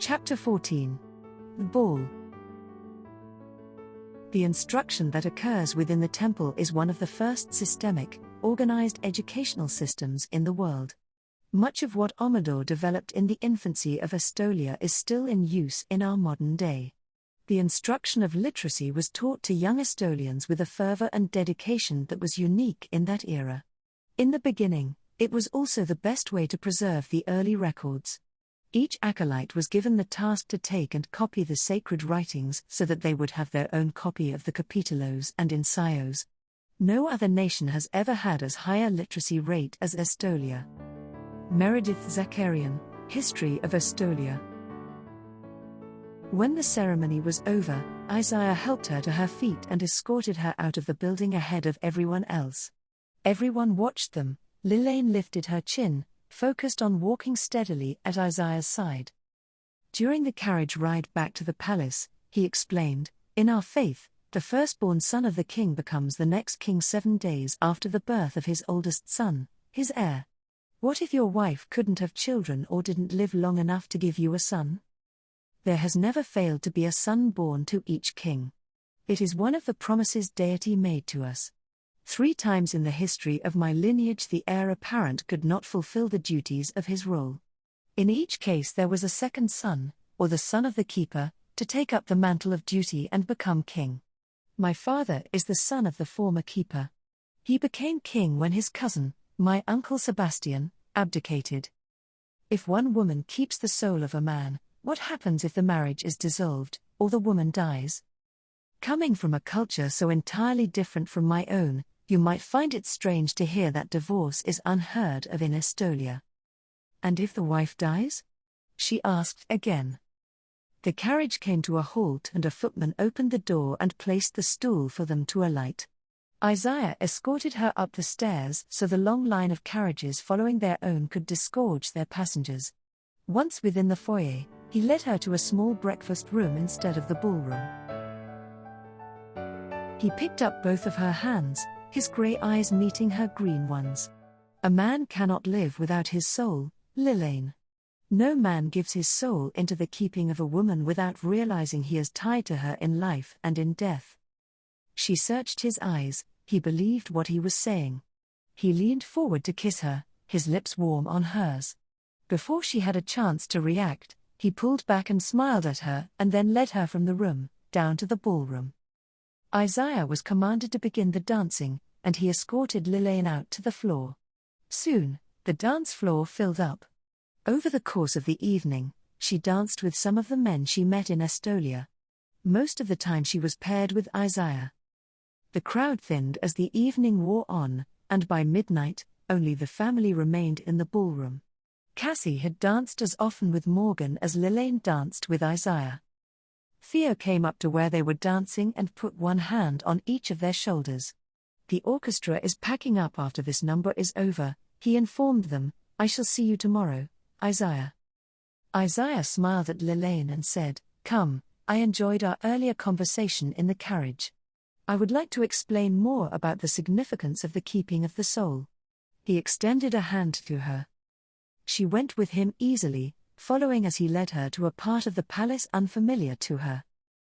Chapter 14. The Ball. The instruction that occurs within the temple is one of the first systemic, organized educational systems in the world. Much of what Amador developed in the infancy of Estolia is still in use in our modern day. The instruction of literacy was taught to young Estolians with a fervor and dedication that was unique in that era. In the beginning, it was also the best way to preserve the early records. Each acolyte was given the task to take and copy the sacred writings so that they would have their own copy of the capítulos and ensayos. No other nation has ever had as high a literacy rate as Estolia. Meredith Zakarian, History of Estolia. When the ceremony was over, Isaiah helped her to her feet and escorted her out of the building ahead of everyone else. Everyone watched them. Lilane lifted her chin, focused on walking steadily at Isaiah's side. During the carriage ride back to the palace, he explained, "In our faith, the firstborn son of the king becomes the next king 7 days after the birth of his oldest son, his heir. What if your wife couldn't have children or didn't live long enough to give you a son? There has never failed to be a son born to each king. It is one of the promises deity made to us. 3 times in the history of my lineage the heir apparent could not fulfill the duties of his role. In each case there was a second son, or the son of the keeper, to take up the mantle of duty and become king. My father is the son of the former keeper. He became king when his cousin, my uncle Sebastian, abdicated. If one woman keeps the soul of a man, what happens if the marriage is dissolved, or the woman dies? Coming from a culture so entirely different from my own, you might find it strange to hear that divorce is unheard of in Estolia. And if the wife dies?" she asked again. The carriage came to a halt and a footman opened the door and placed the stool for them to alight. Isaiah escorted her up the stairs so the long line of carriages following their own could disgorge their passengers. Once within the foyer, he led her to a small breakfast room instead of the ballroom. He picked up both of her hands, his grey eyes meeting her green ones. "A man cannot live without his soul, Lilane. No man gives his soul into the keeping of a woman without realizing he is tied to her in life and in death." She searched his eyes, he believed what he was saying. He leaned forward to kiss her, his lips warm on hers. Before she had a chance to react, he pulled back and smiled at her and then led her from the room, down to the ballroom. Isaiah was commanded to begin the dancing, and he escorted Lilane out to the floor. Soon, the dance floor filled up. Over the course of the evening, she danced with some of the men she met in Estolia. Most of the time she was paired with Isaiah. The crowd thinned as the evening wore on, and by midnight, only the family remained in the ballroom. Cassie had danced as often with Morgan as Lilane danced with Isaiah. Theo came up to where they were dancing and put one hand on each of their shoulders. "The orchestra is packing up after this number is over," he informed them. "I shall see you tomorrow, Isaiah." Isaiah smiled at Lilane and said, "Come, I enjoyed our earlier conversation in the carriage. I would like to explain more about the significance of the keeping of the soul." He extended a hand to her. She went with him easily, following as he led her to a part of the palace unfamiliar to her.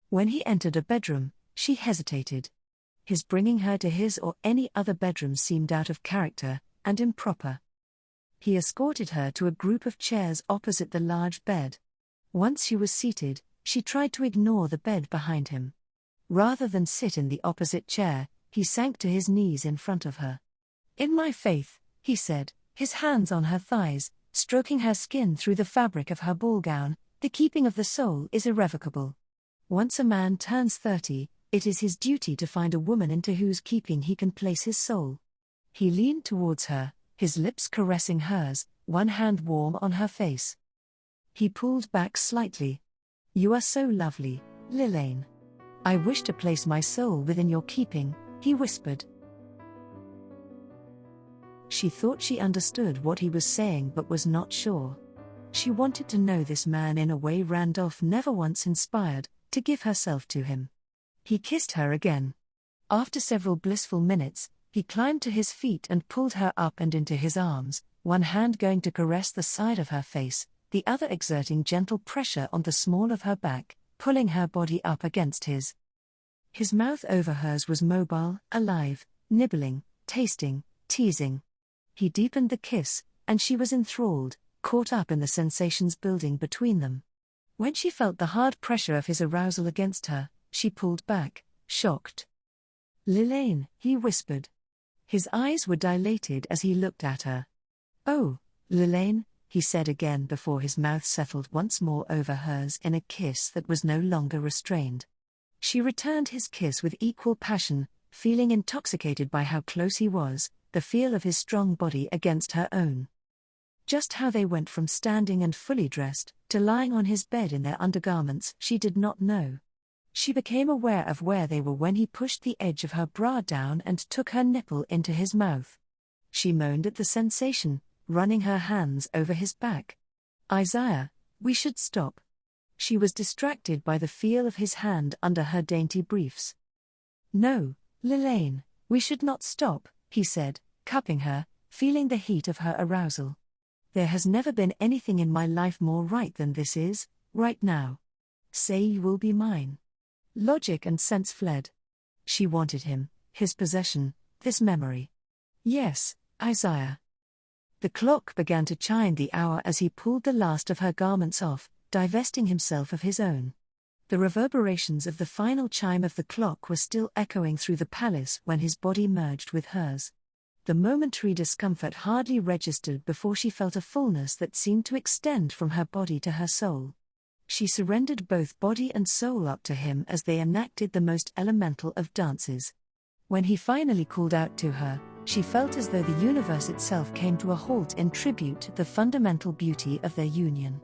When he entered a bedroom, she hesitated. His bringing her to his or any other bedroom seemed out of character, and improper. He escorted her to a group of chairs opposite the large bed. Once she was seated, she tried to ignore the bed behind him. Rather than sit in the opposite chair, he sank to his knees in front of her. "In my faith," he said, his hands on her thighs, stroking her skin through the fabric of her ball gown, "the keeping of the soul is irrevocable. Once a man turns 30, it is his duty to find a woman into whose keeping he can place his soul." He leaned towards her, his lips caressing hers, one hand warm on her face. He pulled back slightly. "You are so lovely, Lilane. I wish to place my soul within your keeping," he whispered. She thought she understood what he was saying but was not sure. She wanted to know this man in a way Randolph never once inspired, to give herself to him. He kissed her again. After several blissful minutes, he climbed to his feet and pulled her up and into his arms, one hand going to caress the side of her face, the other exerting gentle pressure on the small of her back, pulling her body up against his. His mouth over hers was mobile, alive, nibbling, tasting, teasing. He deepened the kiss, and she was enthralled, caught up in the sensations building between them. When she felt the hard pressure of his arousal against her, she pulled back, shocked. "Lilane," he whispered. His eyes were dilated as he looked at her. "Oh, Lilane," he said again before his mouth settled once more over hers in a kiss that was no longer restrained. She returned his kiss with equal passion, feeling intoxicated by how close he was, the feel of his strong body against her own. Just how they went from standing and fully dressed, to lying on his bed in their undergarments, she did not know. She became aware of where they were when he pushed the edge of her bra down and took her nipple into his mouth. She moaned at the sensation, running her hands over his back. "Isaiah, we should stop." She was distracted by the feel of his hand under her dainty briefs. "No, Lilane, we should not stop," he said, cupping her, feeling the heat of her arousal. "There has never been anything in my life more right than this is, right now. Say you will be mine." Logic and sense fled. She wanted him, his possession, this memory. "Yes, Isaiah." The clock began to chime the hour as he pulled the last of her garments off, divesting himself of his own. The reverberations of the final chime of the clock were still echoing through the palace when his body merged with hers. The momentary discomfort hardly registered before she felt a fullness that seemed to extend from her body to her soul. She surrendered both body and soul up to him as they enacted the most elemental of dances. When he finally called out to her, she felt as though the universe itself came to a halt in tribute to the fundamental beauty of their union.